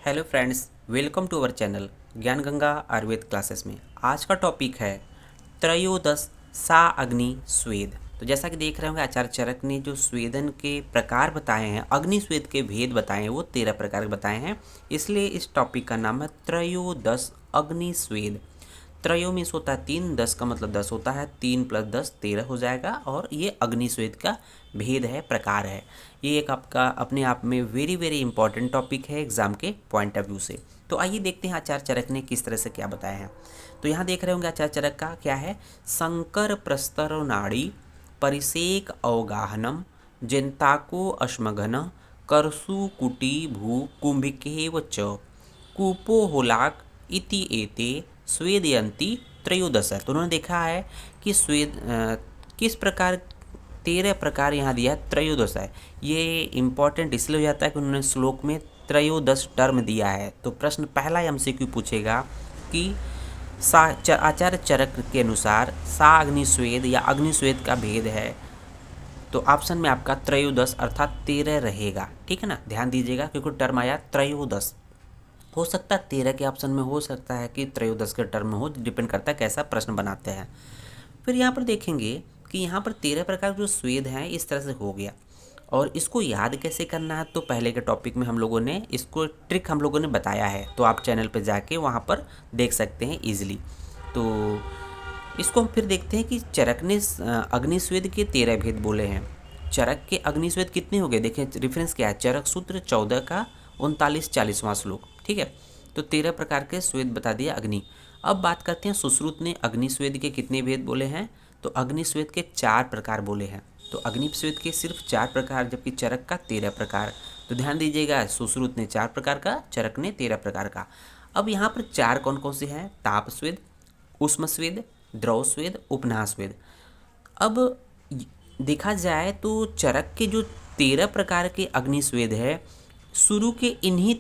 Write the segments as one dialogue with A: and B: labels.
A: Hello friends, welcome to our channel Gyan Ganga Ayurveda classes में। आज का टॉपिक है त्रयोदश सा अग्नि स्वेद। तो जैसा कि देख रहे होंगे, आचार्य चरक ने जो स्वेदन के प्रकार बताए हैं, अग्नि स्वेद के भेद बताए हैं, वो 13 प्रकार बताए हैं। इसलिए इस टॉपिक का नाम है त्रयोदश अग्नि स्वेद। त्रयो मीन्स होता है 3, 10 का मतलब 10 होता है, 3 + 10 13 हो जाएगा। और ये अग्निश्वेद का भेद है, प्रकार है। ये एक आपका अपने आप में वेरी वेरी इंपॉर्टेंट टॉपिक है एग्जाम के पॉइंट ऑफ व्यू से। तो आइए देखते हैं आचार्य चरक ने किस तरह से क्या बताया है। तो यहाँ देख रहे होंगे आचार्य चरक का क्या है, शंकर प्रस्तर नाड़ी परिसेक अवगाहनम जंताको अश्मघन करसु कुटी भू कुंभिकेव च कूपो होलाक इति एते स्वेदयंती त्रयोदश है। तो उन्होंने देखा है कि किस प्रकार 13 प्रकार यहाँ दिया है, त्रयोदश है। ये इम्पॉर्टेंट इसलिए हो जाता है कि उन्होंने श्लोक में त्रयोदश टर्म दिया है। तो प्रश्न पहला एमसीक्यू पूछेगा कि आचार्य चरक के अनुसार सा अग्निस्वेद या अग्निस्वेद का भेद है। तो ऑप्शन में आपका त्रयोदश अर्थात 13 रहेगा। ठीक है ना, ध्यान दीजिएगा क्योंकि टर्म आया त्रयोदश। हो सकता है 13 के ऑप्शन में, हो सकता है कि त्रयोदश के टर्म में हो, डिपेंड करता है कैसा प्रश्न बनाते हैं। फिर यहाँ पर देखेंगे कि यहाँ पर 13 प्रकार जो स्वेद हैं इस तरह से हो गया। और इसको याद कैसे करना है, तो पहले के टॉपिक में हम लोगों ने इसको ट्रिक हम लोगों ने बताया है। तो आप चैनल पर जाके वहाँ पर देख सकते हैं ईजिली। तो इसको हम फिर देखते हैं कि चरक ने अग्निस्वेद के 13 भेद बोले हैं। चरक के अग्निस्वेद कितने हो गए, देखें रेफरेंस क्या है, चरक सूत्र 14 का 39-40वां श्लोक। ठीक है, तो 13 प्रकार के स्वेद बता दिया अग्नि। अब बात करते हैं सुश्रुत ने अग्निस्वेद के कितने भेद बोले हैं। तो अग्निस्वेद के 4 प्रकार बोले हैं। तो अग्निस्वेद के सिर्फ 4 प्रकार, जबकि चरक का 13 प्रकार। तो ध्यान दीजिएगा, सुश्रुत ने 4 प्रकार का, चरक ने 13 प्रकार का। अब यहाँ पर 4 कौन कौन से हैं, ताप स्वेद, उष्म स्वेद, द्रव स्वेद, उपनाह स्वेद। अब देखा जाए तो चरक के जो 13 प्रकार के अग्निस्वेद है, शुरू के इन्हीं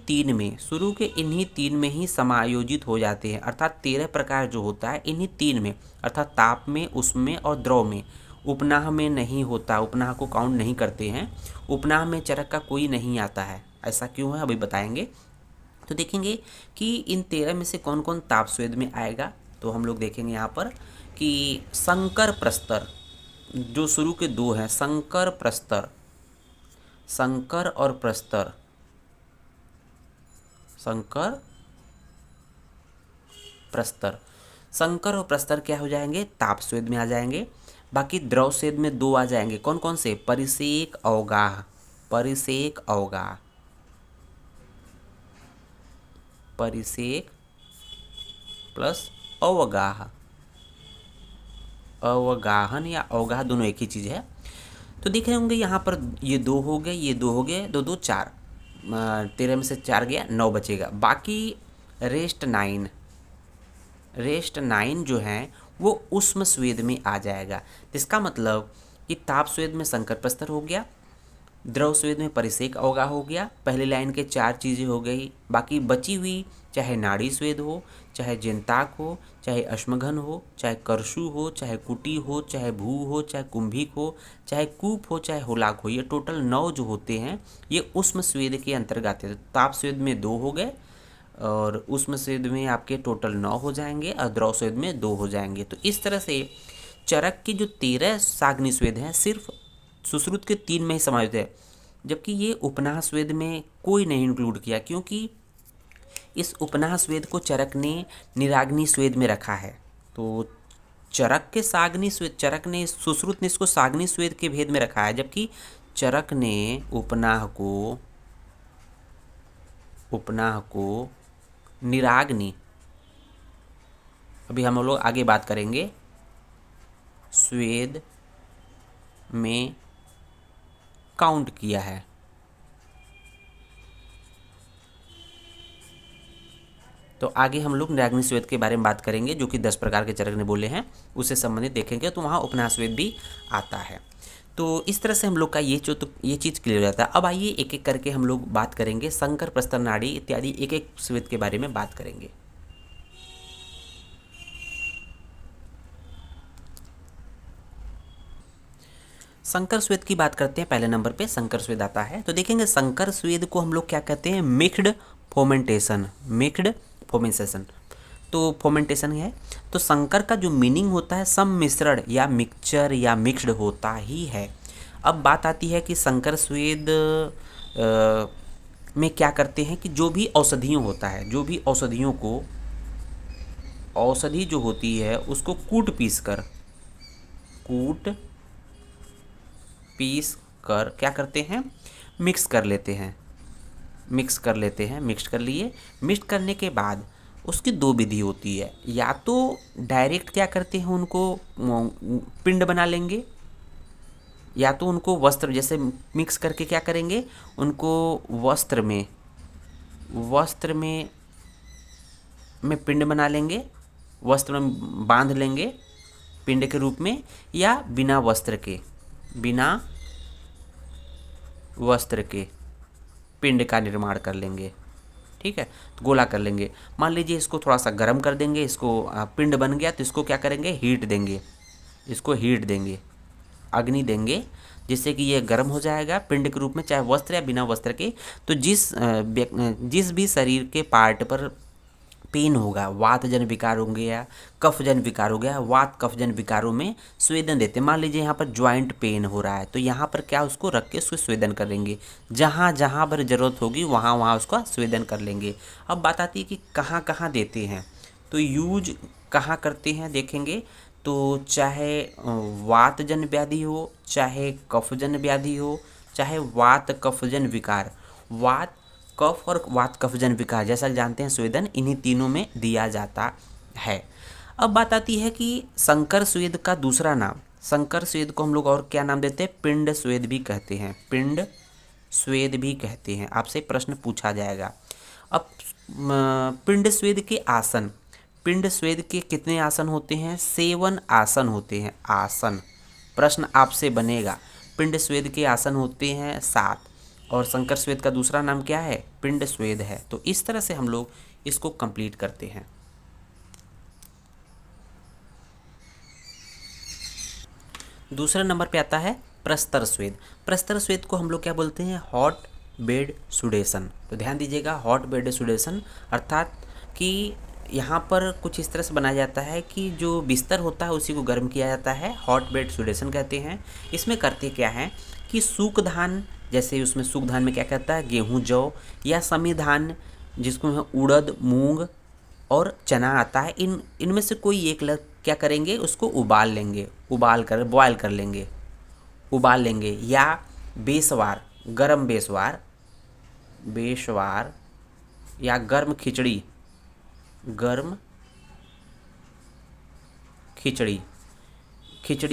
A: तीन में ही समायोजित हो जाते हैं। अर्थात 13 प्रकार जो होता है इन्हीं 3 में, अर्थात ताप में, उष्म में और द्रव में। उपनाह में नहीं होता, उपनाह को काउंट नहीं करते हैं। उपनाह में चरक का कोई नहीं आता है। ऐसा क्यों है अभी बताएंगे। तो देखेंगे कि इन 13 में से कौन कौन ताप स्वेद में आएगा। तो हम लोग देखेंगे यहाँ पर कि शंकर प्रस्तर, जो शुरू के 2 हैं, शंकर प्रस्तर, शंकर और प्रस्तर, शंकर प्रस्तर, शंकर और प्रस्तर क्या हो जाएंगे, ताप स्वेद में आ जाएंगे। बाकी द्रव स्वेद में 2 आ जाएंगे, कौन कौन से, परिसेक अवगाह, परिसेक अवगाह, परिसेक प्लस अवगाह, अवगाहन या अवगाह दोनों एक ही चीज़ है। तो देख रहे होंगे यहाँ पर ये 2 हो गए, ये 2 हो गए, 2 2 4, 13 में से 4 गया, 9 बचेगा। बाकी रेस्ट 9, रेस्ट 9 जो है वो उष्म स्वेद में आ जाएगा। इसका मतलब कि ताप स्वेद में शंकर प्रस्तर हो गया, द्रव स्वेद में परिसेक अवगाह हो गया। पहली लाइन के 4 चीज़ें हो गई। बाकी बची हुई, चाहे नाड़ी स्वेद हो, चाहे जंताक हो, चाहे अश्मघन हो, चाहे करशु हो, चाहे कुटी हो, चाहे भू हो, चाहे कुंभिक हो, चाहे कूप हो, चाहे होलाक हो, ये टोटल 9 जो होते हैं ये उष्म स्वेद के अंतर्गत है। ताप स्वेद में 2 हो गए और उष्म स्वेद में आपके टोटल 9 हो जाएंगे और द्रव स्वेद में 2 हो जाएंगे। तो इस तरह से चरक के जो 13 साग्नि स्वेद हैं सिर्फ सुश्रुत के 3 में ही समाहित है, जबकि ये उपनाह स्वेद में कोई नहीं इंक्लूड किया, क्योंकि इस उपनाह स्वेद को चरक ने निराग्नि स्वेद में रखा है। तो चरक के साग्नि स्वेद, चरक ने, सुश्रुत ने इसको साग्नि स्वेद के भेद में रखा है, जबकि चरक ने उपनाह को निराग्नि, अभी हम लोग आगे बात करेंगे, स्वेद में काउंट किया है। तो आगे हम लोग निराग्नि स्वेद के बारे में बात करेंगे, जो कि 10 प्रकार के चरक ने बोले हैं, उससे संबंधित देखेंगे। तो वहाँ उपनाह स्वेद भी आता है। तो इस तरह से हम लोग का ये चीज़ क्लियर हो जाता है। अब आइए एक एक करके हम लोग बात करेंगे, शंकर प्रस्तर नाड़ी इत्यादि एक एक स्वेद के बारे में बात करेंगे। शंकर स्वेद की बात करते हैं। पहले नंबर पे शंकर स्वेद आता है। तो देखेंगे शंकर स्वेद को हम लोग क्या कहते हैं, मिक्स्ड फोमेंटेशन, मिक्स्ड फोमेंटेशन। तो फोमेंटेशन है। तो संकर का जो मीनिंग होता है सम्मिश्रण या मिक्सचर या मिक्स्ड होता ही है। अब बात आती है कि संकर स्वेद में क्या करते हैं कि जो भी औषधियों होता है, जो भी औषधियों को, औषधि जो होती है उसको कूट पीस कर क्या करते हैं, मिक्स कर लेते हैं, मिक्स कर लिए। मिक्स करने के बाद उसकी दो विधि होती है, या तो डायरेक्ट क्या करते हैं उनको पिंड बना लेंगे, या तो उनको वस्त्र जैसे मिक्स करके क्या करेंगे, उनको वस्त्र में पिंड बना लेंगे, वस्त्र में बांध लेंगे पिंड के रूप में, या बिना वस्त्र के पिंड का निर्माण कर लेंगे। ठीक है, तो गोला कर लेंगे। मान लीजिए इसको थोड़ा सा गर्म कर देंगे, इसको पिंड बन गया, तो इसको क्या करेंगे, हीट देंगे, अग्नि देंगे, जिससे कि ये गर्म हो जाएगा पिंड के रूप में, चाहे वस्त्र या बिना वस्त्र के। तो जिस भी शरीर के पार्ट पर पेन होगा, वातजन विकार होंगे या कफजन विकार हो गया, वात कफजन विकारों में स्वेदन देते हैं। मान लीजिए यहाँ पर ज्वाइंट पेन हो रहा है, तो यहाँ पर क्या उसको रख के उसको स्वेदन कर लेंगे, जहाँ जहाँ पर ज़रूरत होगी वहाँ वहाँ उसका स्वेदन कर लेंगे। अब बात आती है कि कहाँ कहाँ देते हैं, तो यूज कहाँ करते हैं देखेंगे। तो चाहे वातजन व्याधि हो, चाहे कफजन व्याधि हो, चाहे वात कफजन विकार, वात कफ और वात कफजन विकार, जैसा जानते हैं स्वेदन इन्हीं तीनों में दिया जाता है। अब बात आती है कि संकर स्वेद का दूसरा नाम, संकर स्वेद को हम लोग और क्या नाम देते हैं, पिंड स्वेद भी कहते हैं, पिंड स्वेद भी कहते हैं। आपसे प्रश्न पूछा जाएगा। अब पिंड स्वेद के आसन, पिंड स्वेद के कितने आसन होते हैं, 7 आसन होते हैं। आसन प्रश्न आपसे बनेगा, पिंड स्वेद के आसन होते हैं 7, और संकर स्वेद का दूसरा नाम क्या है, पिंड स्वेद है। तो इस तरह से हम लोग इसको कंप्लीट करते हैं। दूसरे नंबर पे आता है प्रस्तर स्वेद। प्रस्तर स्वेद को हम लोग क्या बोलते हैं, हॉट बेड सुडेशन। तो ध्यान दीजिएगा, हॉट बेड सुडेशन अर्थात कि यहाँ पर कुछ इस तरह से बनाया जाता है कि जो बिस्तर होता है उसी को गर्म किया जाता है, हॉट बेड सुडेशन कहते हैं। इसमें करते क्या है कि सूख धान, जैसे उसमें सूख धान में क्या कहता है, गेहूं जौ, या समी धान जिसको उड़द मूंग और चना आता है, इनमें से कोई एक क्या करेंगे, उसको उबाल लेंगे, बॉयल कर लेंगे, उबाल लेंगे, या बेसवार, गरम बेसवार या गर्म खिचड़ी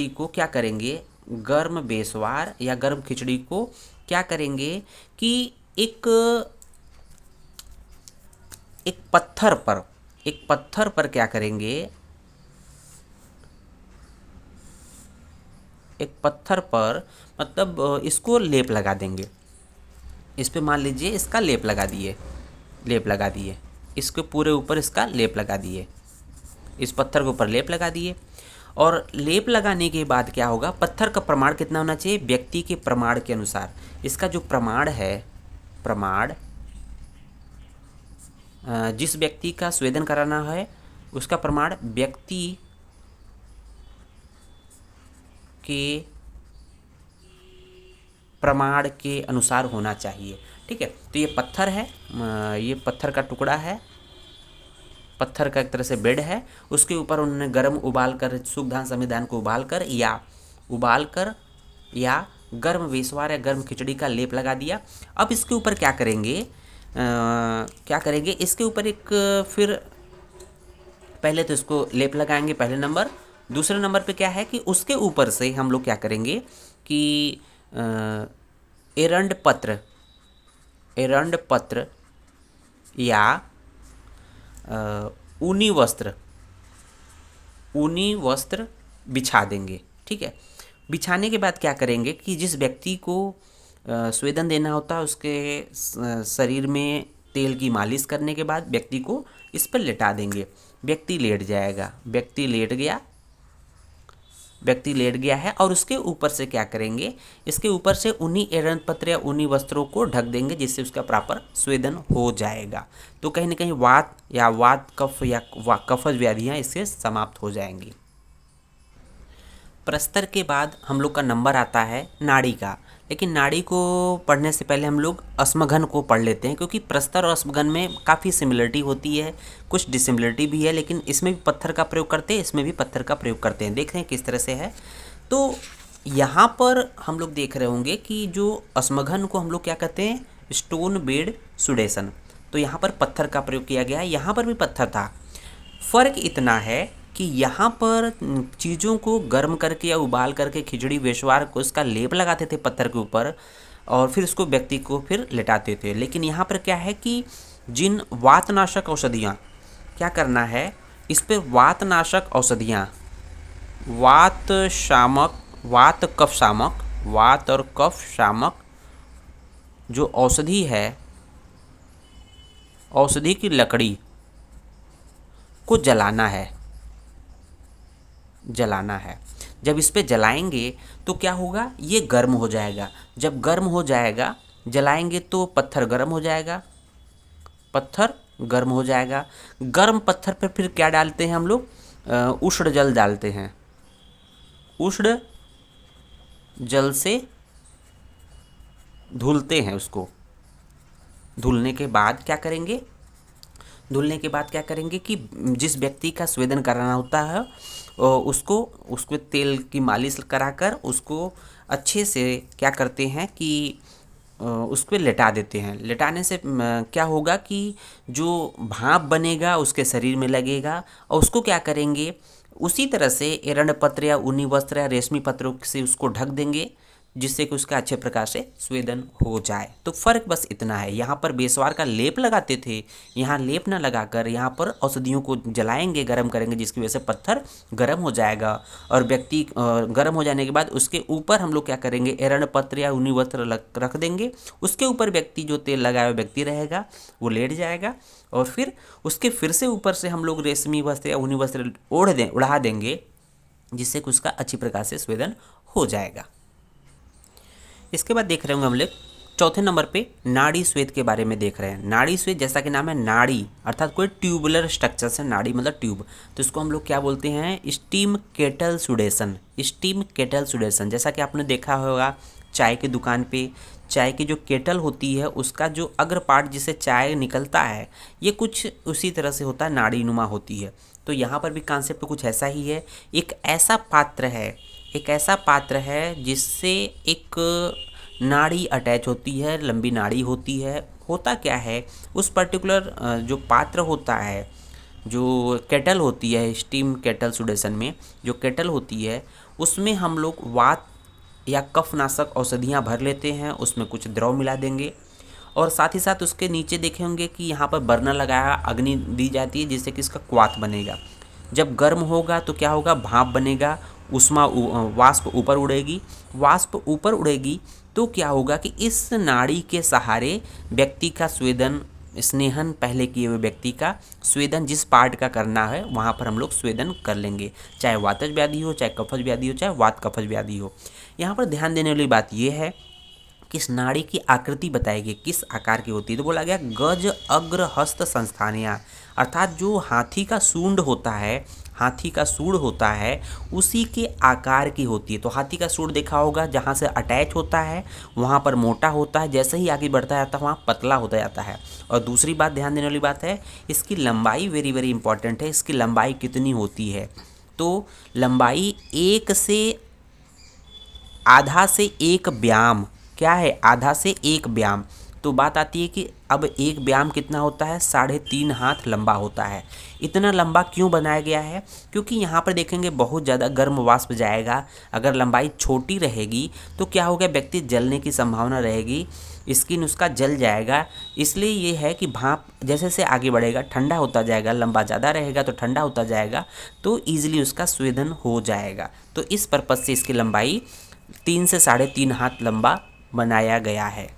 A: को क्या करेंगे, गर्म बेसवार या गर्म खिचड़ी को क्या करेंगे कि एक पत्थर पर क्या करेंगे, एक पत्थर पर मतलब इसको लेप लगा देंगे। इस पे मान लीजिए इसका लेप लगा दिए, इसके पूरे ऊपर इसका लेप लगा दिए, इस पत्थर के ऊपर लेप लगा दिए। और लेप लगाने के बाद क्या होगा, पत्थर का प्रमाण कितना होना चाहिए, व्यक्ति के प्रमाण के अनुसार। इसका जो प्रमाण है, जिस व्यक्ति का स्वेदन कराना है उसका प्रमाण व्यक्ति के प्रमाण के अनुसार होना चाहिए। ठीक है, तो ये पत्थर है, ये पत्थर का टुकड़ा है, पत्थर का एक तरह से बेड है, उसके ऊपर उन्होंने गर्म उबाल कर सूख धान संविधान को उबाल कर या गर्म वेसवार या गर्म खिचड़ी का लेप लगा दिया। अब इसके ऊपर क्या करेंगे, इसके ऊपर एक फिर पहले तो इसको लेप लगाएंगे पहले नंबर। दूसरे नंबर पे क्या है कि उसके ऊपर से हम लोग क्या करेंगे कि एरंड पत्र या ऊनी वस्त्र बिछा देंगे। ठीक है, बिछाने के बाद क्या करेंगे कि जिस व्यक्ति को स्वेदन देना होता है उसके शरीर में तेल की मालिश करने के बाद व्यक्ति को इस पर लेटा देंगे। व्यक्ति लेट जाएगा, व्यक्ति लेट गया, व्यक्ति लेट गया है और उसके ऊपर से क्या करेंगे, इसके ऊपर से ऊनी एड़न पत्र या ऊनी वस्त्रों को ढक देंगे, जिससे उसका प्रॉपर स्वेदन हो जाएगा। तो कहीं ना कहीं वात या वात कफ या कफज व्याधियाँ इससे समाप्त हो जाएंगी। प्रस्तर के बाद हम लोग का नंबर आता है नाड़ी का, लेकिन नाड़ी को पढ़ने से पहले हम लोग अश्मघन को पढ़ लेते हैं, क्योंकि प्रस्तर और अश्मघन में काफ़ी सिमिलरिटी होती है, कुछ डिसिमिलरिटी भी है, लेकिन इसमें भी पत्थर का प्रयोग करते हैं, इसमें भी पत्थर का प्रयोग करते हैं। देखते हैं किस तरह से है। तो यहाँ पर हम लोग देख रहे होंगे कि जो अश्मघन को हम लोग क्या कहते हैं, स्टोन बेड सुडेशन। तो यहाँ पर पत्थर का प्रयोग किया गया है, यहाँ पर भी पत्थर था। फ़र्क इतना है कि यहाँ पर चीज़ों को गर्म करके या उबाल करके खिचड़ी वेशवार को इसका लेप लगाते थे पत्थर के ऊपर और फिर उसको व्यक्ति को फिर लेटाते थे। लेकिन यहाँ पर क्या है कि जिन वातनाशक औषधियाँ, क्या करना है इस पर वातनाशक औषधियाँ, वात शामक, वात कफ शामक, वात और कफ शामक जो औषधि है, औषधि की लकड़ी को जलाना है, जलाना है। जब इस पे जलाएंगे तो क्या होगा, ये गर्म हो जाएगा। जब गर्म हो जाएगा, जलाएंगे तो पत्थर गर्म हो जाएगा, पत्थर गर्म हो जाएगा। गर्म पत्थर पर फिर क्या डालते हैं हम लोग, उष्ण जल डालते हैं। उष्ण जल से धुलते हैं उसको। धुलने के बाद क्या करेंगे, धुलने के बाद क्या करेंगे कि जिस व्यक्ति का स्वेदन कराना होता है उसको तेल की मालिश कराकर उसको अच्छे से क्या करते हैं कि उस पर लेटा देते हैं। लेटाने से क्या होगा कि जो भाप बनेगा उसके शरीर में लगेगा और उसको क्या करेंगे, उसी तरह से एरंड पत्र या ऊनी वस्त्र या रेशमी पत्रों से उसको ढक देंगे, जिससे कि उसका अच्छे प्रकार से स्वेदन हो जाए। तो फ़र्क बस इतना है, यहाँ पर बेसवार का लेप लगाते थे, यहाँ लेप न लगाकर यहाँ पर औषधियों को जलाएंगे, गर्म करेंगे, जिसकी वजह से पत्थर गर्म हो जाएगा और व्यक्ति गर्म हो जाने के बाद उसके ऊपर हम लोग क्या करेंगे, एरंड पत्र या ऊनी वस्त्र रख देंगे। उसके ऊपर व्यक्ति जो तेल लगाया हुआ व्यक्ति रहेगा वो लेट जाएगा और फिर उसके फिर से ऊपर से हम लोग रेशमी वस्त्र या ऊनी वस्त्र उड़ा देंगे, जिससे कि उसका अच्छी प्रकार से स्वेदन हो जाएगा। इसके बाद देख रहे होंगे हम लोग चौथे नंबर पे नाड़ी स्वेद के बारे में देख रहे हैं। नाड़ी स्वेद जैसा कि नाम है नाड़ी अर्थात कोई ट्यूबुलर स्ट्रक्चर से, नाड़ी मतलब ट्यूब, तो इसको हम लोग क्या बोलते हैं, स्टीम केटल सुडेशन। स्टीम केटल सुडेशन जैसा कि आपने देखा होगा चाय की दुकान पे चाय की जो केटल होती है उसका जो अग्र पार्ट जिससे चाय निकलता है ये कुछ उसी तरह से होता है, नाड़ी नुमा होती है। तो यहाँ पर भी कॉन्सेप्ट कुछ ऐसा ही है। एक ऐसा पात्र है, एक ऐसा पात्र है जिससे एक नाड़ी अटैच होती है, लंबी नाड़ी होती है। होता क्या है, उस पर्टिकुलर जो पात्र होता है, जो केटल होती है, स्टीम केटल सुडेशन में जो केटल होती है उसमें हम लोग वात या कफनाशक औषधियाँ भर लेते हैं, उसमें कुछ द्रव मिला देंगे और साथ ही साथ उसके नीचे देखे होंगे कि यहाँ पर बर्नर लगाया, अग्नि दी जाती है जिससे कि इसका क्वाथ बनेगा। जब गर्म होगा तो क्या होगा, भाप बनेगा, उष्मा वाष्प ऊपर उड़ेगी, वाष्प ऊपर उड़ेगी तो क्या होगा कि इस नाड़ी के सहारे व्यक्ति का स्वेदन, स्नेहन पहले किए हुए व्यक्ति का स्वेदन जिस पार्ट का करना है वहाँ पर हम लोग स्वेदन कर लेंगे, चाहे वातज व्याधि हो, चाहे कफज व्याधि हो, चाहे वात कफज व्याधि हो। यहाँ पर ध्यान देने वाली बात यह है कि इस नाड़ी की आकृति बताई गई किस आकार की होती है, तो बोला गया गज अग्र हस्त संस्थानिया, अर्थात जो हाथी का सूंड होता है, हाथी का सूंड होता है उसी के आकार की होती है। तो हाथी का सूंड देखा होगा जहाँ से अटैच होता है वहाँ पर मोटा होता है, जैसे ही आगे बढ़ता जाता है वहाँ पतला होता जाता है। और दूसरी बात ध्यान देने वाली बात है, इसकी लंबाई वेरी वेरी इंपॉर्टेंट है। इसकी लंबाई कितनी होती है, तो लंबाई 1 से आधा से 1 व्याम, क्या है, आधा से 1 व्याम। तो बात आती है कि अब 1 व्याम कितना होता है, 3.5 हाथ लंबा होता है। इतना लंबा क्यों बनाया गया है, क्योंकि यहाँ पर देखेंगे बहुत ज़्यादा गर्म वाष्प जाएगा। अगर लंबाई छोटी रहेगी तो क्या होगा, व्यक्ति जलने की संभावना रहेगी, स्किन उसका जल जाएगा। इसलिए ये है कि भाप जैसे जैसे आगे बढ़ेगा ठंडा होता जाएगा, लंबा ज़्यादा रहेगा तो ठंडा होता जाएगा, तो ईजिली उसका स्वेदन हो जाएगा। तो इस पर्पज़ से इसकी लंबाई 3 से 3.5 हाथ लंबा बनाया गया है।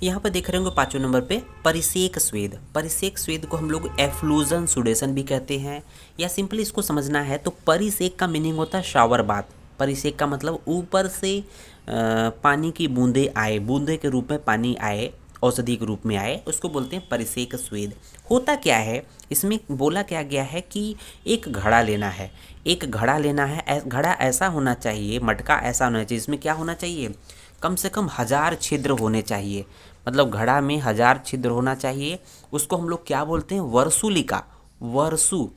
A: यहाँ पर देख रहे होंगे 5वें नंबर पे परिसेक स्वेद। परिसेक स्वेद को हम लोग एफ्लूजन सुडेशन भी कहते हैं, या सिंपली इसको समझना है तो परिसेक का मीनिंग होता है शावर बाथ। परिसेक का मतलब ऊपर से पानी की बूंदे आए, बूंदे के रूप में पानी आए, औषधि के रूप में आए, उसको बोलते हैं परिसेक स्वेद। होता क्या है इसमें, बोला क्या गया है कि एक घड़ा लेना है, एक घड़ा लेना है। घड़ा ऐसा होना चाहिए, मटका ऐसा होना चाहिए, इसमें क्या होना चाहिए, कम से कम 1000 छिद्र होने चाहिए। मतलब घड़ा में 1000 छिद्र होना चाहिए। उसको हम लोग क्या बोलते हैं, वर्सुलिका। वर्सु,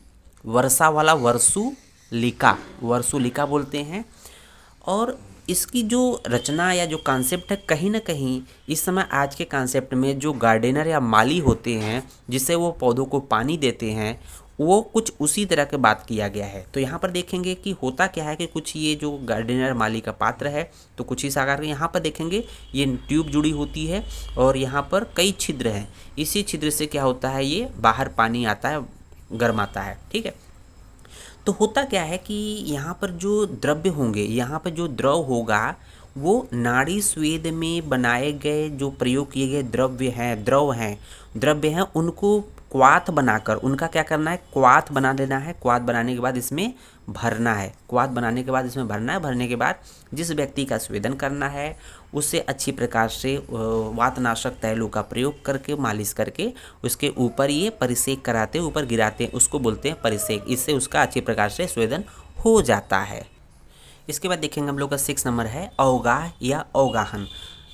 A: वर्षा वाला वर्सुलिका, वर्सुलिका बोलते हैं। और इसकी जो रचना या जो कॉन्सेप्ट है, कहीं ना कहीं इस समय आज के कॉन्सेप्ट में जो गार्डनर या माली होते हैं, जिससे वो पौधों को पानी देते हैं, वो कुछ उसी तरह के बात किया गया है। तो यहाँ पर देखेंगे कि होता क्या है कि कुछ ये जो गार्डनर माली का पात्र है तो कुछ इस आकार के, यहाँ पर देखेंगे ये ट्यूब जुड़ी होती है और यहाँ पर कई छिद्र हैं। इसी छिद्र से क्या होता है, ये बाहर पानी आता है, गर्म आता है। ठीक है, तो होता क्या है कि यहाँ पर जो द्रव्य होंगे, यहाँ पर जो द्रव होगा वो नाड़ी स्वेद में बनाए गए जो प्रयोग किए गए द्रव्य हैं उनको क्वाथ बनाकर, उनका क्या करना है, क्वाथ बना देना है। क्वाथ बनाने के बाद इसमें भरना है, क्वाथ बनाने के बाद इसमें भरना है। भरने के बाद जिस व्यक्ति का स्वेदन करना है उससे अच्छी प्रकार से वातनाशक तैलों का प्रयोग करके, मालिश करके उसके ऊपर ये परिसेक कराते, ऊपर गिराते हैं, उसको बोलते हैं परिसेक। इससे उसका अच्छी प्रकार से स्वेदन हो जाता है। इसके बाद देखेंगे हम लोग का 6 नंबर है अवगाह या अवगाहन।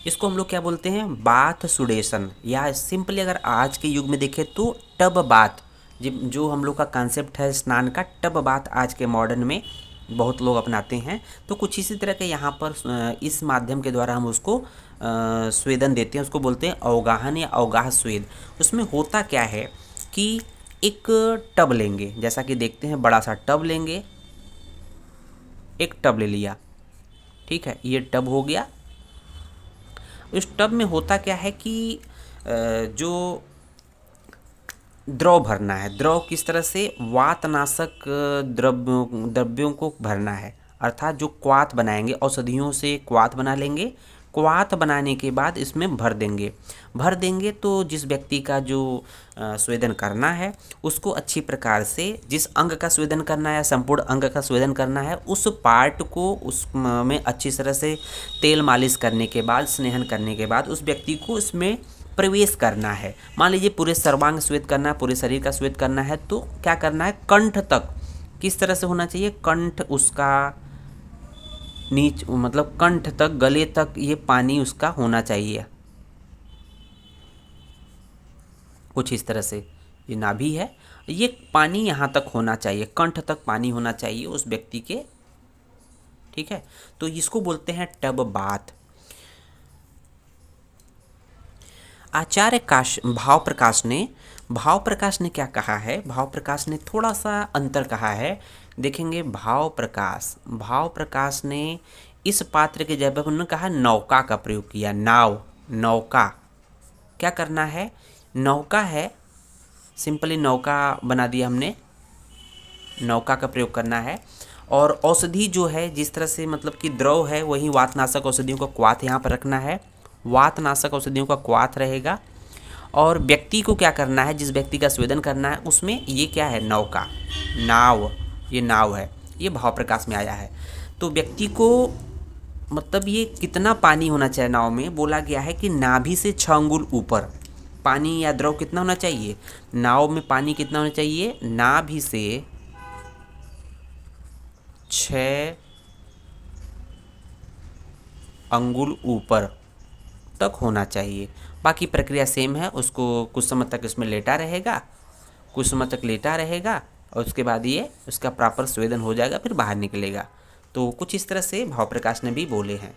A: इसको हम लोग क्या बोलते हैं, बाथ सुडेशन, या सिंपली अगर आज के युग में देखें तो टब बाथ। जो हम लोग का कॉन्सेप्ट है स्नान का, टब बाथ आज के मॉडर्न में बहुत लोग अपनाते हैं। तो कुछ इसी तरह के यहाँ पर इस माध्यम के द्वारा हम उसको स्वेदन देते हैं, उसको बोलते हैं अवगाहन या अवगाह स्वेद। उसमें होता क्या है कि एक टब लेंगे, जैसा कि देखते हैं, बड़ा सा टब लेंगे, एक टब ले लिया, ठीक है, ये टब हो गया। इस टब में होता क्या है कि जो द्रव भरना है, द्रव किस तरह से, वातनाशक द्रव्यों को भरना है, अर्थात जो क्वाथ बनाएंगे, औषधियों से क्वाथ बना लेंगे। क्वाथ बनाने के बाद इसमें भर देंगे तो जिस व्यक्ति का जो स्वेदन करना है उसको अच्छी प्रकार से, जिस अंग का स्वेदन करना है, संपूर्ण अंग का स्वेदन करना है, उस पार्ट को उसमें अच्छी तरह से तेल मालिश करने के बाद, स्नेहन करने के बाद उस व्यक्ति को इसमें प्रवेश करना है। मान लीजिए पूरे सर्वांग स्वेद करना है, पूरे शरीर का स्वेद करना है, तो क्या करना है, कंठ तक किस तरह से होना चाहिए, कंठ उसका मतलब कंठ तक, गले तक ये पानी उसका होना चाहिए, कुछ इस तरह से। ये नाभि है, ये पानी यहाँ तक होना चाहिए, कंठ तक पानी होना चाहिए उस व्यक्ति के। ठीक है, तो इसको बोलते हैं टब बाथ। आचार्य भाव प्रकाश ने क्या कहा है, भाव प्रकाश ने थोड़ा सा अंतर कहा है। देखेंगे भाव प्रकाश ने इस पात्र के जगह पर उन्होंने कहा नौका का प्रयोग किया। नौका क्या करना है, नौका है, सिंपली नौका बना दिया हमने, नौका का प्रयोग करना है। और औषधि जो है, जिस तरह से मतलब कि द्रव है, वही वातनाशक औषधियों का क्वाथ यहाँ पर रखना है, वातनाशक औषधियों का क्वाथ रहेगा। और व्यक्ति को क्या करना है, जिस व्यक्ति का स्वेदन करना है उसमें ये क्या है, नौका, नाव, ये नाव है, ये भाव प्रकाश में आया है। तो व्यक्ति को मतलब ये कितना पानी होना चाहिए नाव में, बोला गया है कि नाभि से 6 अंगुल ऊपर पानी या द्रव कितना होना चाहिए, नाव में पानी कितना होना चाहिए, नाभि से 6 अंगुल ऊपर तक होना चाहिए। बाकी प्रक्रिया सेम है, उसको कुछ समय तक इसमें लेटा रहेगा, और उसके बाद ये उसका प्रॉपर स्वेदन हो जाएगा, फिर बाहर निकलेगा। तो कुछ इस तरह से भाव प्रकाश ने भी बोले हैं।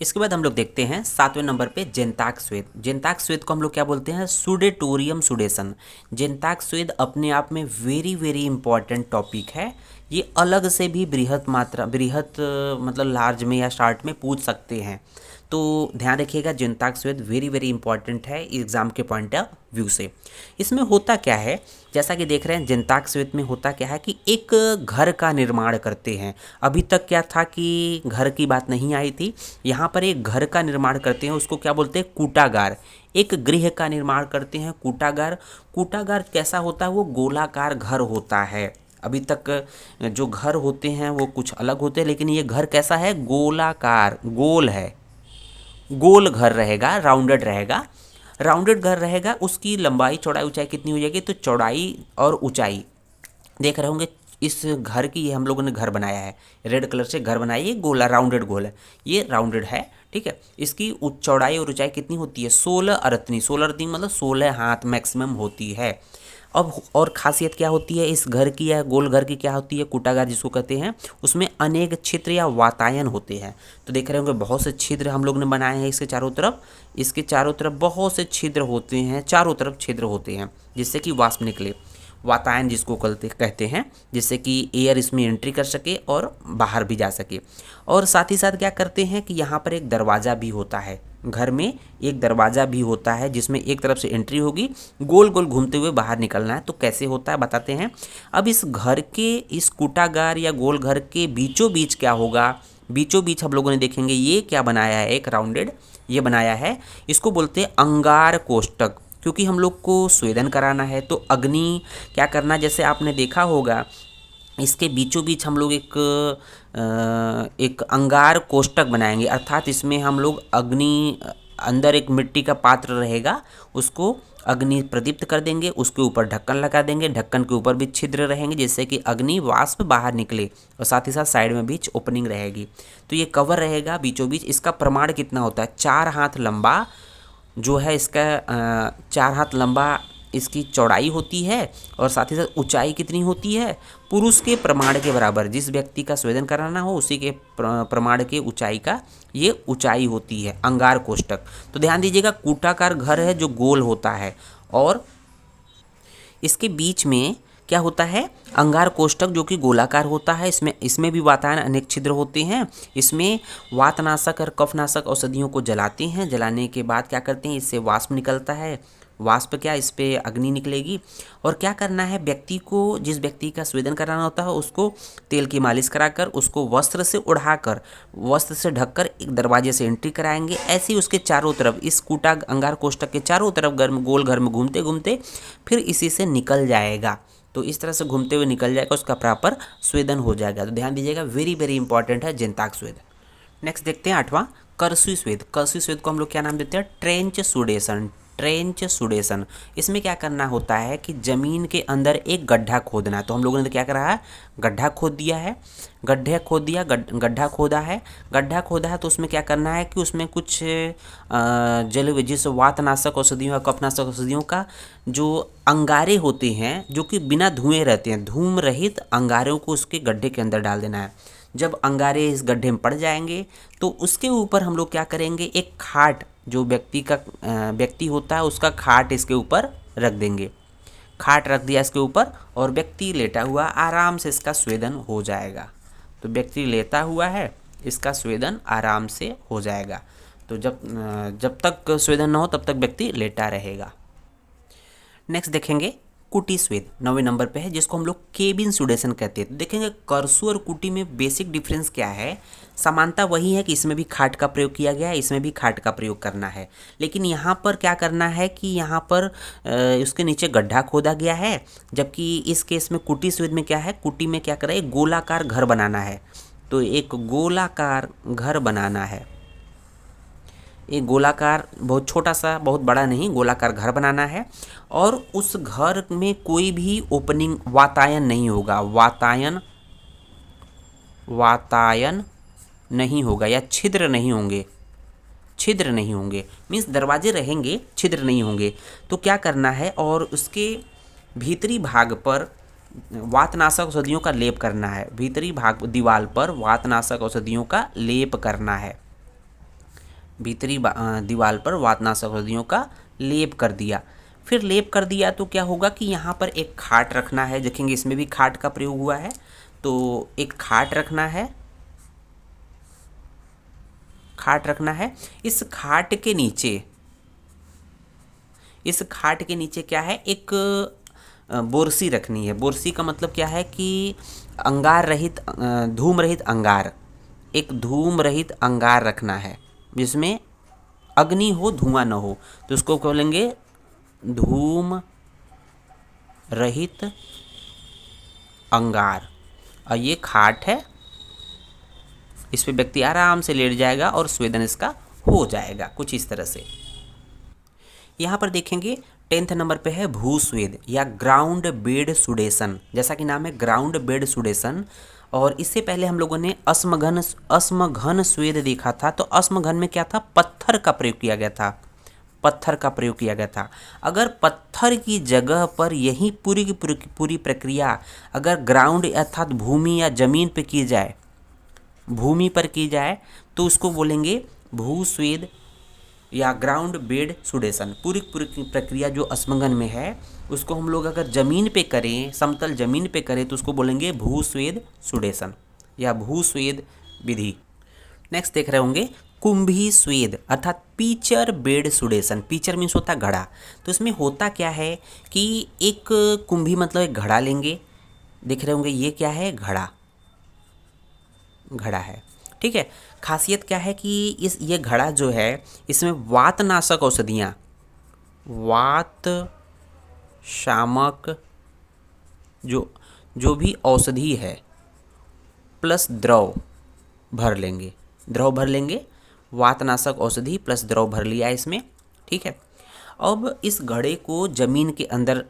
A: इसके बाद हम लोग देखते हैं 7वें नंबर पे जेंताक स्वेद को हम लोग क्या बोलते हैं, सुडेटोरियम सुडेशन। जेंताक स्वेद अपने आप में वेरी वेरी इंपॉर्टेंट टॉपिक है। ये अलग से भी बृहत मतलब लार्ज में या शार्ट में पूछ सकते हैं। तो ध्यान रखिएगा, जनताक स्वेद वेरी वेरी इंपॉर्टेंट है एग्जाम के पॉइंट ऑफ व्यू से। इसमें होता क्या है, जैसा कि देख रहे हैं जनताक स्वेद में होता क्या है कि एक घर का निर्माण करते हैं। अभी तक क्या था कि घर की बात नहीं आई थी, यहाँ पर एक घर का निर्माण करते हैं, उसको क्या बोलते हैं, कूटागार। एक गृह का निर्माण करते हैं, कूटागार। कूटागार कैसा होता है, वो गोलाकार घर होता है। अभी तक जो घर होते हैं वो कुछ अलग होते हैं, लेकिन ये घर कैसा है, गोलाकार, गोल है, गोल घर रहेगा, राउंडेड रहेगा। राउंडेड घर रहेगा, उसकी लंबाई चौड़ाई ऊंचाई कितनी हो जाएगी, तो चौड़ाई और ऊंचाई देख रहे होंगे। इस घर की ये हम लोगों ने घर बनाया है, रेड कलर से घर बनाया, ये गोला राउंडेड गोल है, ये राउंडेड है, ठीक है। इसकी चौड़ाई और ऊंचाई कितनी होती है, 16 अरतनी। 16 अरतनी मतलब 16 हाथ मैक्सिमम होती है। अब और खासियत क्या होती है इस घर की या गोल घर की, क्या होती है, कूटागार जिसको कहते हैं, उसमें अनेक छिद्र या वातायन होते हैं। तो देख रहे होंगे बहुत से छिद्र हम लोग ने बनाए हैं इसके चारों तरफ। इसके चारों तरफ बहुत से छिद्र होते हैं, चारों तरफ छिद्र होते हैं, जिससे कि वाष्प निकले, वातायन जिसको कहते हैं, जिससे कि एयर इसमें एंट्री कर सके और बाहर भी जा सके। और साथ ही साथ क्या करते हैं कि यहाँ पर एक दरवाज़ा भी होता है, घर में एक दरवाज़ा भी होता है, जिसमें एक तरफ से एंट्री होगी, गोल गोल घूमते हुए बाहर निकलना है। तो कैसे होता है बताते हैं। अब इस घर के, इस कूटागार या गोल घर के बीचों बीच क्या होगा, बीचों बीच हम लोगों ने देखेंगे ये क्या बनाया है, एक राउंडेड ये बनाया है, इसको बोलते हैं अंगार कोष्टक। क्योंकि हम लोग को स्वेदन कराना है तो अग्नि क्या करना, जैसे आपने देखा होगा इसके बीचों बीच हम लोग एक अंगार कोष्टक बनाएंगे, अर्थात इसमें हम लोग अग्नि, अंदर एक मिट्टी का पात्र रहेगा, उसको अग्नि प्रदीप्त कर देंगे, उसके ऊपर ढक्कन लगा देंगे, ढक्कन के ऊपर भी छिद्र रहेंगे जिससे कि अग्नि वाष्प बाहर निकले, और साथ ही साथ साइड में बीच ओपनिंग रहेगी। तो ये कवर रहेगा बीचों बीच। इसका प्रमाण कितना होता है, 4 हाथ लंबा जो है इसका, 4 हाथ लंबा इसकी चौड़ाई होती है, और साथ ही साथ ऊंचाई कितनी होती है, पुरुष के प्रमाण के बराबर। जिस व्यक्ति का स्वेदन कराना हो उसी के प्रमाण के ऊंचाई का ये ऊंचाई होती है, अंगार कोष्टक। तो ध्यान दीजिएगा, कूटाकार घर है जो गोल होता है, और इसके बीच में क्या होता है, अंगार कोष्टक जो कि गोलाकार होता है। इसमें भी वातायन अनेक छिद्र होते हैं। इसमें वातनाशक और कफनाशक औषधियों को जलाते हैं, जलाने के बाद क्या करते हैं, इससे वाष्प निकलता है, वाष्प क्या, इस पे अग्नि निकलेगी। और क्या करना है, व्यक्ति को, जिस व्यक्ति का स्वेदन कराना होता है उसको तेल की मालिश कराकर, उसको वस्त्र से उड़ाकर, वस्त्र से ढककर एक दरवाजे से एंट्री कराएंगे। ऐसे ही उसके चारों तरफ, इस कूटा अंगार कोष्टक के चारों तरफ गोल घर में घूमते घूमते फिर इसी से निकल जाएगा। तो इस तरह से घूमते हुए निकल जाएगा, उसका प्रॉपर स्वेदन हो जाएगा। तो ध्यान दीजिएगा, वेरी वेरी इंपॉर्टेंट है जनताक स्वेद। नेक्स्ट देखते हैं 8वां, करसुई स्वेद। करसुई स्वेद को हम लोग क्या नाम देते हैं, ट्रेंच सुडेशन। ट्रेंच सुडेशन, इसमें क्या करना होता है कि ज़मीन के अंदर एक गड्ढा खोदना है। तो हम लोगों ने क्या करा है, गड्ढा खोद दिया है, गड्ढा खोदा है, गड्ढा खोदा है। तो उसमें क्या करना है कि उसमें कुछ जल, जिस वातनाशक औषधियों या कफनाशक औषधियों का जो अंगारे होते हैं, जो कि बिना धुएं रहते हैं, धूम रहित अंगारों को उसके गड्ढे के अंदर डाल देना है। जब अंगारे इस गड्ढे में पड़ जाएंगे तो उसके ऊपर हम लोग क्या करेंगे, एक खाट, जो व्यक्ति होता है उसका खाट इसके ऊपर रख देंगे। खाट रख दिया इसके ऊपर, और व्यक्ति लेटा हुआ आराम से इसका स्वेदन हो जाएगा। तो व्यक्ति लेटा हुआ है, इसका स्वेदन आराम से हो जाएगा। तो जब तक स्वेदन ना हो तब तक व्यक्ति लेटा रहेगा। नेक्स्ट देखेंगे कुटी स्वेद, 9वें नंबर पे है, जिसको हम लोग केबिन सुडेशन कहते हैं। तो देखेंगे करसु और कुटी में बेसिक डिफरेंस क्या है। समानता वही है कि इसमें भी खाट का प्रयोग किया गया है, इसमें भी खाट का प्रयोग करना है, लेकिन यहाँ पर क्या करना है कि यहाँ पर उसके नीचे गड्ढा खोदा गया है। जबकि इस केस में कुटी स्वेद में क्या है, कुटी में क्या करा है, गोलाकार घर बनाना है। तो एक गोलाकार घर बनाना है, एक गोलाकार, बहुत छोटा सा, बहुत बड़ा नहीं, गोलाकार घर बनाना है। और उस घर में कोई भी ओपनिंग, वातायन नहीं होगा, वातायन नहीं होगा, या छिद्र नहीं होंगे, छिद्र नहीं होंगे, मीन्स दरवाजे रहेंगे, छिद्र नहीं होंगे। तो क्या करना है, और उसके भीतरी भाग पर वातनाशक औषधियों का लेप करना है। भीतरी भाग, दीवार पर वातनाशक औषधियों का लेप करना है। भीतरी दीवार पर वातनाशक औषधियों का लेप कर दिया। फिर लेप कर दिया तो क्या होगा कि यहाँ पर एक खाट रखना है। देखेंगे इसमें भी खाट का प्रयोग हुआ है। तो एक खाट रखना है, खाट रखना है। इस खाट के नीचे, इस खाट के नीचे क्या है, एक बोरसी रखनी है। बोरसी का मतलब क्या है कि अंगार रहित, धूम रहित अंगार, एक धूम रहित अंगार रखना है जिसमें अग्नि हो, धुआं न हो, तो उसको बोलेंगे धूम रहित अंगार। और ये खाट है, इस पे व्यक्ति आराम से लेट जाएगा और स्वेदन इसका हो जाएगा, कुछ इस तरह से। यहाँ पर देखेंगे 10th नंबर पे है भूस्वेद या ग्राउंड बेड सुडेशन। जैसा कि नाम है ग्राउंड बेड सुडेशन, और इससे पहले हम लोगों ने अस्मघन स्वेद देखा था। तो अस्मघन में क्या था, पत्थर का प्रयोग किया गया था, पत्थर का प्रयोग किया गया था। अगर पत्थर की जगह पर यही पूरी की पूरी प्रक्रिया अगर ग्राउंड अर्थात भूमि या जमीन पे की जाए, भूमि पर की जाए, तो उसको बोलेंगे भूस्वेद या ग्राउंड बेड सुडेशन। पूरी प्रक्रिया जो अस्मगन में है उसको हम लोग अगर ज़मीन पे करें, समतल ज़मीन पे करें, तो उसको बोलेंगे भूस्वेद सुडेशन या भूस्वेद विधि। नेक्स्ट देख रहे होंगे कुंभी स्वेद अर्थात पीचर बेड सुडेशन। पीचर मीन्स होता है घड़ा। तो इसमें होता क्या है कि एक कुंभी मतलब एक घड़ा लेंगे, देख रहे होंगे ये क्या है, घड़ा, घड़ा है, ठीक है। खासियत क्या है कि ये घड़ा जो है इसमें वातनाशक औषधियाँ, वात शामक जो भी औषधि है प्लस द्रव भर लेंगे, द्रव भर लेंगे, वातनाशक औषधि प्लस द्रव भर लिया इसमें, ठीक है। अब इस घड़े को जमीन के अंदर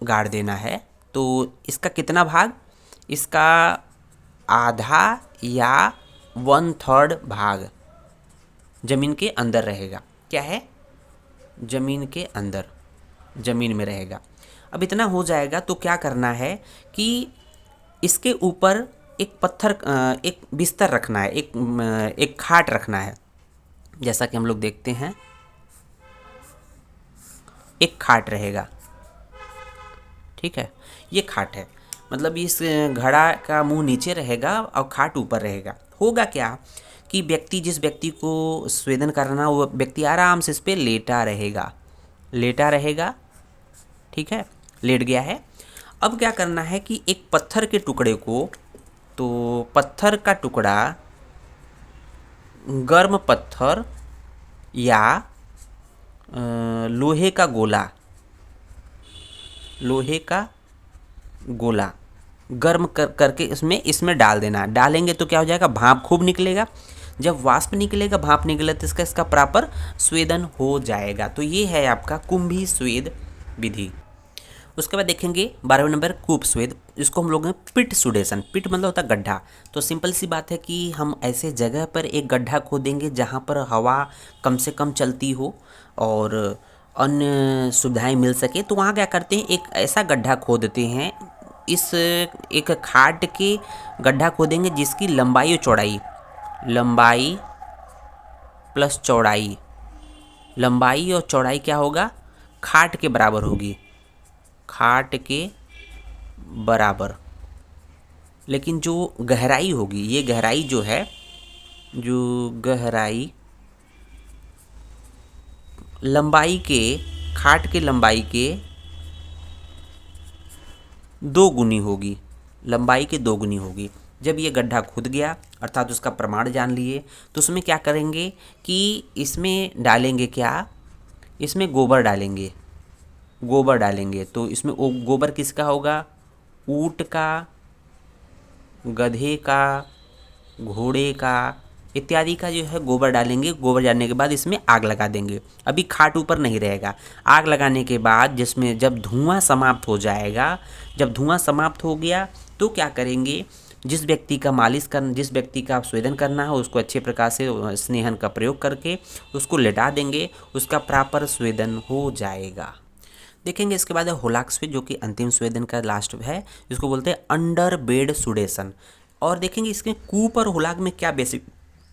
A: गाड़ देना है। तो इसका कितना भाग, इसका आधा या 1/3 भाग जमीन के अंदर रहेगा। क्या है, जमीन के अंदर, जमीन में रहेगा। अब इतना हो जाएगा तो क्या करना है कि इसके ऊपर एक पत्थर, एक बिस्तर रखना है, एक खाट रखना है। जैसा कि हम लोग देखते हैं एक खाट रहेगा, ठीक है। ये खाट है, मतलब इस घड़ा का मुंह नीचे रहेगा और खाट ऊपर रहेगा। होगा क्या कि व्यक्ति, जिस व्यक्ति को स्वेदन करना वो व्यक्ति आराम से इस पर लेटा रहेगा, लेटा रहेगा, ठीक है, लेट गया है। अब क्या करना है कि एक पत्थर के टुकड़े को, तो पत्थर का टुकड़ा, गर्म पत्थर या लोहे का गोला, लोहे का गोला गर्म करके इसमें डाल देना। डालेंगे तो क्या हो जाएगा, भाप खूब निकलेगा। जब वाष्प निकलेगा, भाप निकले, तो इसका प्रॉपर स्वेदन हो जाएगा। तो ये है आपका कुंभी स्वेद विधि। उसके बाद देखेंगे 12वें नंबर कूप स्वेद। इसको हम लोग हैं पिट सुडेशन। पिट मतलब होता है गड्ढा। तो सिंपल सी बात है कि हम ऐसे जगह पर एक गड्ढा खोदेंगे जहाँ पर हवा कम से कम चलती हो और अन्य सुविधाएं मिल सके। तो वहाँ क्या करते हैं, एक ऐसा गड्ढा खोदते हैं, इस एक खाट के गड्ढा खोदेंगे जिसकी लंबाई और चौड़ाई, लंबाई प्लस चौड़ाई, लंबाई और चौड़ाई क्या होगा, खाट के बराबर होगी, खाट के बराबर। लेकिन जो गहराई होगी, ये गहराई जो है, जो गहराई लंबाई के, खाट के लंबाई के 2 गुनी होगी, लंबाई के 2 गुनी होगी। जब ये गड्ढा खुद गया अर्थात उसका प्रमाण जान लिए, तो उसमें क्या करेंगे कि इसमें डालेंगे क्या, इसमें गोबर डालेंगे, गोबर डालेंगे। तो इसमें गोबर किसका होगा, ऊंट का, गधे का, घोड़े का इत्यादि का जो है गोबर डालेंगे। गोबर डालने के बाद इसमें आग लगा देंगे। अभी खाट ऊपर नहीं रहेगा। आग लगाने के बाद जिसमें जब धुआं समाप्त हो जाएगा, जब धुआं समाप्त हो गया तो क्या करेंगे, जिस व्यक्ति का मालिश करना, जिस व्यक्ति का स्वेदन करना है उसको अच्छे प्रकार से स्नेहन का प्रयोग करके उसको लेटा देंगे, उसका प्रॉपर स्वेदन हो जाएगा। देखेंगे इसके बाद है होलाक स्वेद, जो कि अंतिम स्वेदन का लास्ट है, जिसको बोलते हैं अंडर बेड सुडेशन। और देखेंगे इसके कूप और होलाक में क्या बेसिक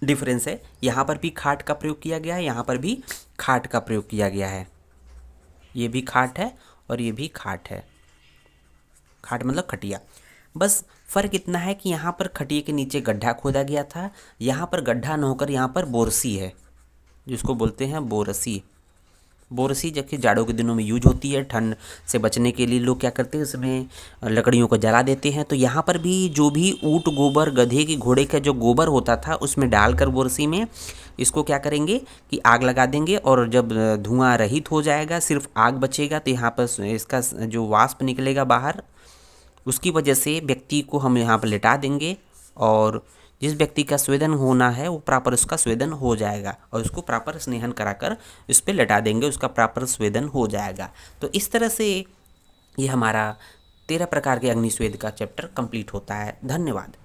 A: डिफरेंस है। यहाँ पर भी खाट का प्रयोग किया गया है, यहाँ पर भी खाट का प्रयोग किया गया है। ये भी खाट है और ये भी खाट है, खाट मतलब खटिया। बस फ़र्क इतना है कि यहाँ पर खटिए के नीचे गड्ढा खोदा गया था, यहाँ पर गड्ढा न होकर यहाँ पर बोरसी है, जिसको बोलते हैं बोरसी। बोरसी जबकि जाड़ों के दिनों में यूज होती है, ठंड से बचने के लिए लोग क्या करते हैं इसमें लकड़ियों को जला देते हैं। तो यहाँ पर भी जो भी ऊँट गोबर, गधे की, घोड़े का जो गोबर होता था उसमें डालकर बोरसी में इसको क्या करेंगे कि आग लगा देंगे, और जब धुआं रहित हो जाएगा, सिर्फ आग बचेगा, तो यहाँ पर इसका जो वाष्प निकलेगा बाहर, उसकी वजह से व्यक्ति को हम यहाँ पर लेटा देंगे, और जिस व्यक्ति का स्वेदन होना है वो प्रॉपर उसका स्वेदन हो जाएगा, और उसको प्रॉपर स्नेहन कराकर इस पर लेटा देंगे, उसका प्रॉपर स्वेदन हो जाएगा। तो इस तरह से ये हमारा 13 प्रकार के अग्निस्वेद का चैप्टर कंप्लीट होता है। धन्यवाद।